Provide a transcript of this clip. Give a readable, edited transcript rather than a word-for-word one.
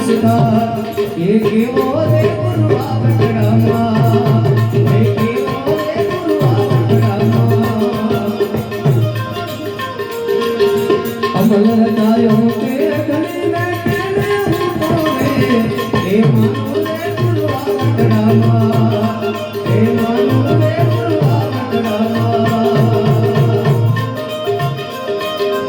ये केवो रे गुरुआ बकड़ामा ये केवो रे गुरुआ बकड़ामा अमल रचायो के गले में केने उठोवे हे मानो